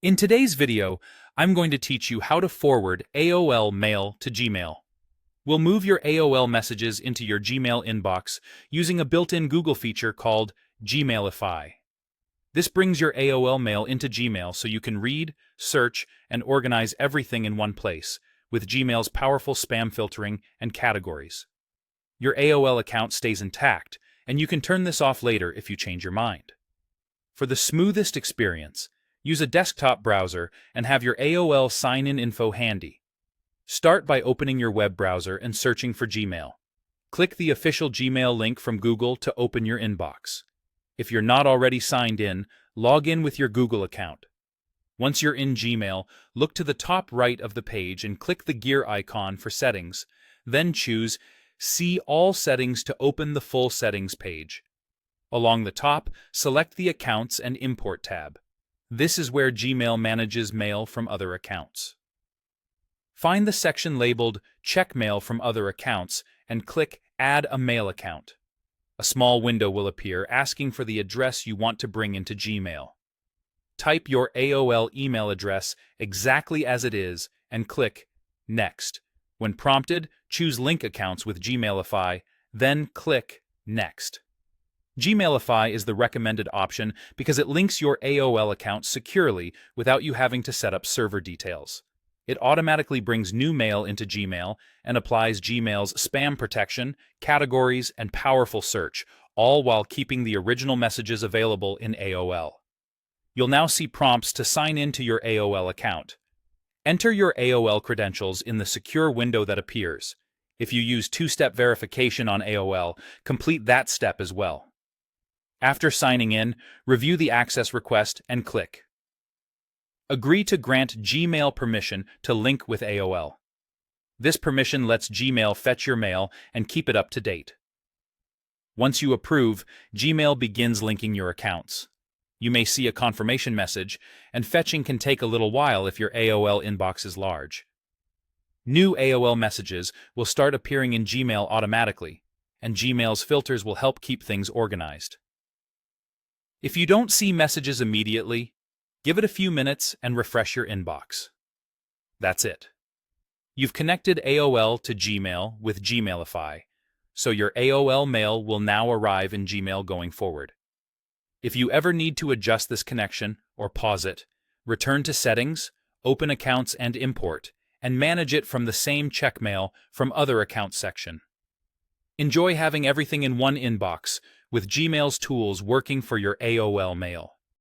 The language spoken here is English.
In today's video, I'm going to teach you how to forward AOL Mail to Gmail. We'll move your AOL messages into your Gmail inbox using a built-in Google feature called Gmailify. This brings your AOL Mail into Gmail so you can read, search, and organize everything in one place, with Gmail's powerful spam filtering and categories. Your AOL account stays intact, and you can turn this off later if you change your mind. For the smoothest experience, use a desktop browser and have your AOL sign-in info handy. Start by opening your web browser and searching for Gmail. Click the official Gmail link from Google to open your inbox. If you're not already signed in, log in with your Google account. Once you're in Gmail, look to the top right of the page and click the gear icon for settings. Then choose See All Settings to open the full settings page. Along the top, select the Accounts and Import tab. This is where Gmail manages mail from other accounts. Find the section labeled Check Mail from Other Accounts and click Add a Mail Account. A small window will appear asking for the address you want to bring into Gmail. Type your AOL email address exactly as it is and click Next. When prompted, choose Link Accounts with Gmailify, then click Next. Gmailify is the recommended option because it links your AOL account securely without you having to set up server details. It automatically brings new mail into Gmail and applies Gmail's spam protection, categories, and powerful search, all while keeping the original messages available in AOL. You'll now see prompts to sign in to your AOL account. Enter your AOL credentials in the secure window that appears. If you use two-step verification on AOL, complete that step as well. After signing in, review the access request and click Agree to grant Gmail permission to link with AOL. This permission lets Gmail fetch your mail and keep it up to date. Once you approve, Gmail begins linking your accounts. You may see a confirmation message, and fetching can take a little while if your AOL inbox is large. New AOL messages will start appearing in Gmail automatically, and Gmail's filters will help keep things organized. If you don't see messages immediately, give it a few minutes and refresh your inbox. That's it. You've connected AOL to Gmail with Gmailify, so your AOL mail will now arrive in Gmail going forward. If you ever need to adjust this connection or pause it, return to Settings, Open Accounts and Import, and manage it from the same Check Mail from Other Accounts section. Enjoy having everything in one inbox, with Gmail's tools working for your AOL mail.